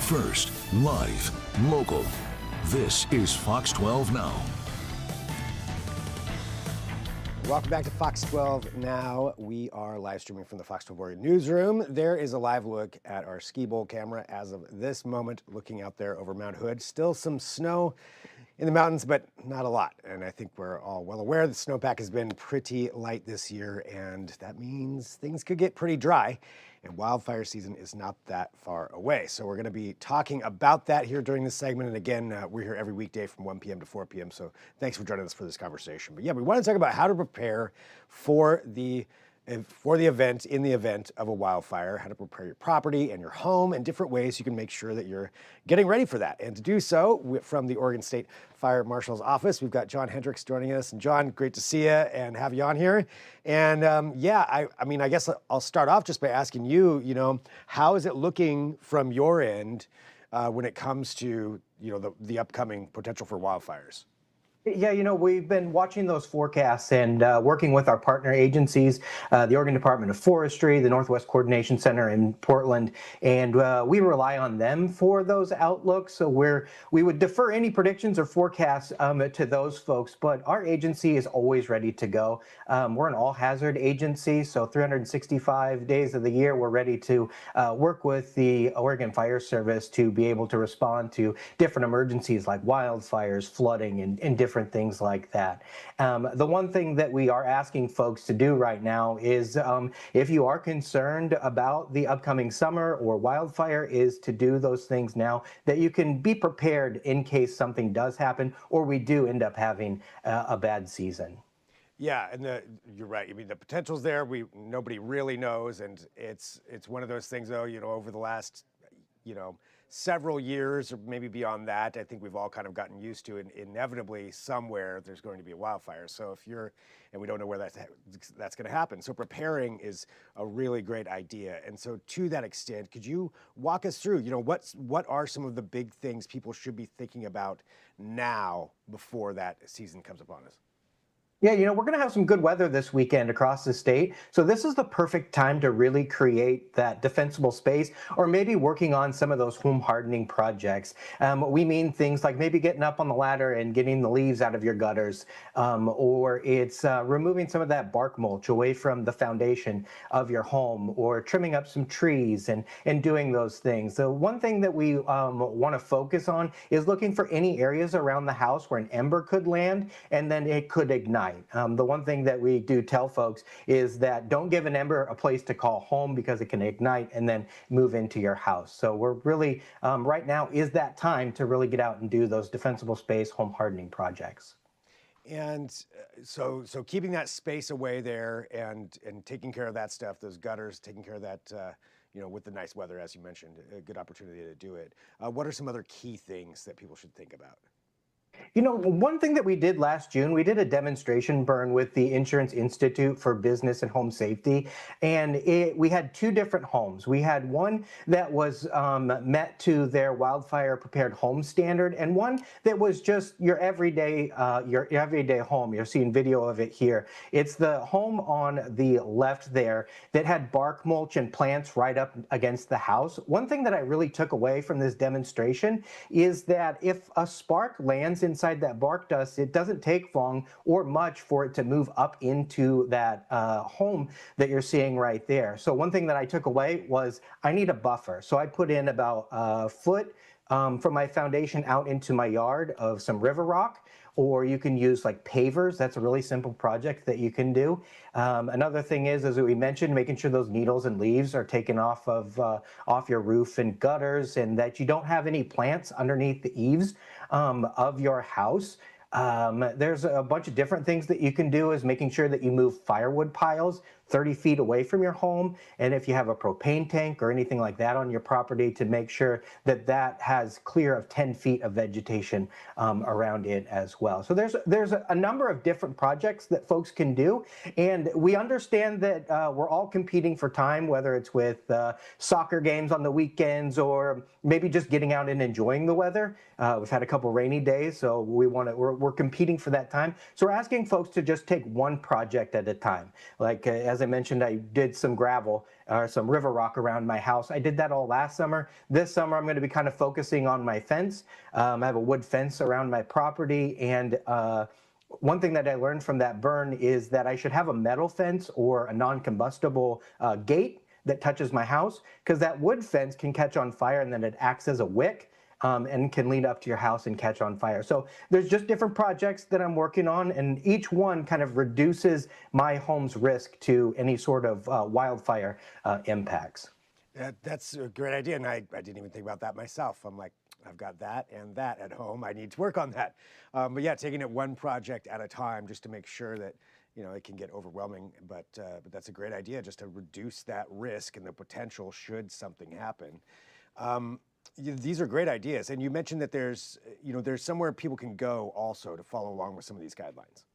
First, live, local. This is Fox 12 Now. Welcome back to Fox 12 Now. We are live streaming from the Fox 12 Warrior newsroom. There is a live look at our ski bowl camera as of this moment, looking out there over Mount Hood. Still some snow in the mountains, but not a lot. And I think we're all well aware that snowpack has been pretty light this year, and that means things could get pretty dry. And wildfire season is not that far away. So we're going to be talking about that here during this segment. And again, we're here every weekday from 1 p.m. to 4 p.m. So thanks for joining us for this conversation. But yeah, we want to talk about how to prepare for the event, in the event of a wildfire, how to prepare your property and your home, and different ways you can make sure that you're getting ready for that. And to do so, from the Oregon State Fire Marshal's office, we've got John Hendricks joining us. And John, great to see you and have you on here. And I guess I'll start off just by asking you, how is it looking from your end when it comes to, the upcoming potential for wildfires? Yeah, we've been watching those forecasts and working with our partner agencies, the Oregon Department of Forestry, the Northwest Coordination Center in Portland, and we rely on them for those outlooks. So we would defer any predictions or forecasts to those folks, but our agency is always ready to go. We're an all-hazard agency, so 365 days of the year, we're ready to work with the Oregon Fire Service to be able to respond to different emergencies like wildfires, flooding, and different things like that. The one thing that we are asking folks to do right now is if you are concerned about the upcoming summer or wildfire, is to do those things now that you can be prepared in case something does happen or we do end up having a bad season. Yeah, and you're right. I mean, the potential's there. Nobody really knows, and it's one of those things, though. Over the last, several years or maybe beyond that, I think we've all kind of gotten used to it. Inevitably, somewhere there's going to be a wildfire. So and we don't know where that's going to happen. So preparing is a really great idea. And so to that extent, could you walk us through, what are some of the big things people should be thinking about now before that season comes upon us? Yeah, we're going to have some good weather this weekend across the state. So this is the perfect time to really create that defensible space, or maybe working on some of those home hardening projects. We mean things like maybe getting up on the ladder and getting the leaves out of your gutters, or it's removing some of that bark mulch away from the foundation of your home, or trimming up some trees and doing those things. So one thing that we want to focus on is looking for any areas around the house where an ember could land and then it could ignite. The one thing that we do tell folks is that don't give an ember a place to call home, because it can ignite and then move into your house. So we're really, right now is that time to really get out and do those defensible space home hardening projects. And so keeping that space away there and taking care of that stuff, those gutters, taking care of that, with the nice weather, as you mentioned, a good opportunity to do it. What are some other key things that people should think about? One thing that we did last June, we did a demonstration burn with the Insurance Institute for Business and Home Safety, and we had two different homes. We had one that was met to their wildfire prepared home standard, and one that was just your everyday home. You're seeing video of it here. It's the home on the left there that had bark mulch and plants right up against the house. One thing that I really took away from this demonstration is that if a spark lands inside that bark dust, it doesn't take long or much for it to move up into that home that you're seeing right there. So one thing that I took away was I need a buffer. So I put in about a foot from my foundation out into my yard of some river rock, or you can use like pavers. That's a really simple project that you can do. Another thing is, as we mentioned, making sure those needles and leaves are taken off your roof and gutters, and that you don't have any plants underneath the eaves of your house. There's a bunch of different things that you can do, is making sure that you move firewood piles 30 feet away from your home. And if you have a propane tank or anything like that on your property, to make sure that that has clear of 10 feet of vegetation around it as well. So there's a number of different projects that folks can do. And we understand that we're all competing for time, whether it's with soccer games on the weekends or maybe just getting out and enjoying the weather. We've had a couple rainy days, so we're competing for that time. So we're asking folks to just take one project at a time. Like as as I mentioned, I did some gravel or some river rock around my house. I did that all last summer. This summer, I'm going to be kind of focusing on my fence. I have a wood fence around my property, and one thing that I learned from that burn is that I should have a metal fence or a non-combustible gate that touches my house, because that wood fence can catch on fire and then it acts as a wick. And can lead up to your house and catch on fire. So there's just different projects that I'm working on, and each one kind of reduces my home's risk to any sort of wildfire impacts. That's a great idea, and I didn't even think about that myself. I'm like, I've got that and that at home. I need to work on that. But yeah, taking it one project at a time just to make sure that, you know, it can get overwhelming. But that's a great idea, just to reduce that risk and the potential should something happen. These are great ideas, and you mentioned that there's somewhere people can go also to follow along with some of these guidelines.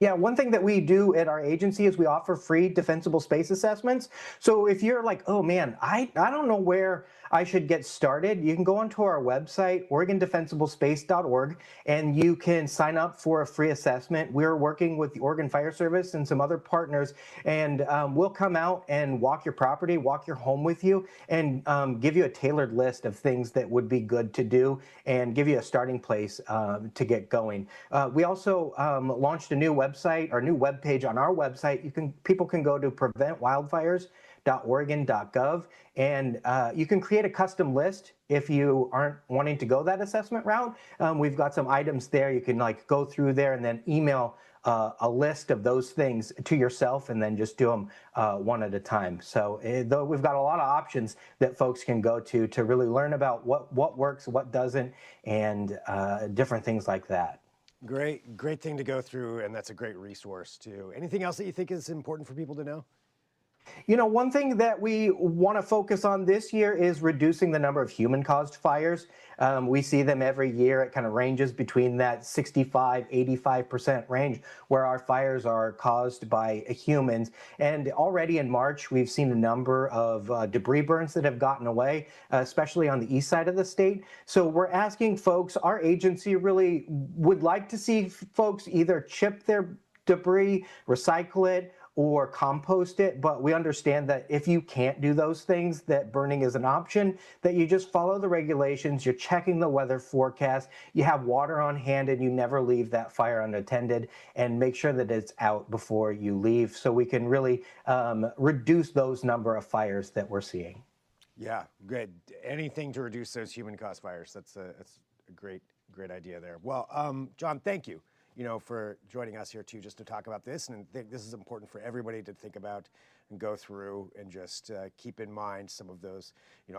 Yeah, one thing that we do at our agency is we offer free defensible space assessments. So if you're like, oh man, I don't know where I should get started, you can go onto our website, OregonDefensibleSpace.org, and you can sign up for a free assessment. We're working with the Oregon Fire Service and some other partners, and we'll come out and walk your property, walk your home with you, and give you a tailored list of things that would be good to do and give you a starting place to get going. We also launched a new website, or new webpage on our website. People can go to preventwildfires.oregon.gov, and you can create a custom list if you aren't wanting to go that assessment route. We've got some items there. You can like go through there and then email a list of those things to yourself, and then just do them one at a time. So though we've got a lot of options that folks can go to really learn about what works, what doesn't, and different things like that. Great thing to go through, and that's a great resource too. Anything else that you think is important for people to know? You know, one thing that we want to focus on this year is reducing the number of human-caused fires. We see them every year. It kind of ranges between that 65, 85% range where our fires are caused by humans. And already in March, we've seen a number of debris burns that have gotten away, especially on the east side of the state. So we're asking folks, our agency really would like to see folks either chip their debris, recycle it, or compost it, but we understand that if you can't do those things, that burning is an option, that you just follow the regulations, you're checking the weather forecast, you have water on hand, and you never leave that fire unattended, and make sure that it's out before you leave, so we can really reduce those number of fires that we're seeing. Yeah, good. Anything to reduce those human-caused fires. That's a great idea there. Well, John, thank you, for joining us here too, just to talk about this. And I think this is important for everybody to think about and go through, and just keep in mind some of those.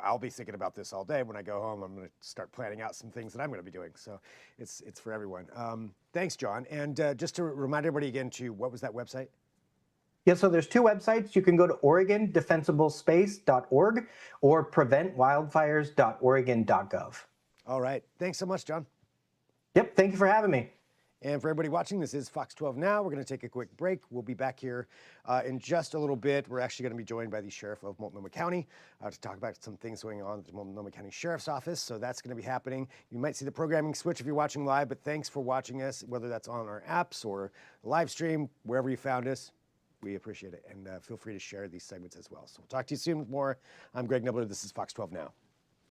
I'll be thinking about this all day. When I go home, I'm going to start planning out some things that I'm going to be doing. So it's for everyone. Thanks, John. And just to remind everybody again, what was that website? Yeah, so there's two websites. You can go to OregonDefensibleSpace.org or PreventWildfires.oregon.gov. All right. Thanks so much, John. Yep, thank you for having me. And for everybody watching, this is Fox 12 Now. We're going to take a quick break. We'll be back here in just a little bit. We're actually going to be joined by the Sheriff of Multnomah County to talk about some things going on at the Multnomah County Sheriff's Office. So that's going to be happening. You might see the programming switch if you're watching live, but thanks for watching us, whether that's on our apps or live stream, wherever you found us. We appreciate it. And feel free to share these segments as well. So we'll talk to you soon with more. I'm Greg Nibler. This is Fox 12 Now.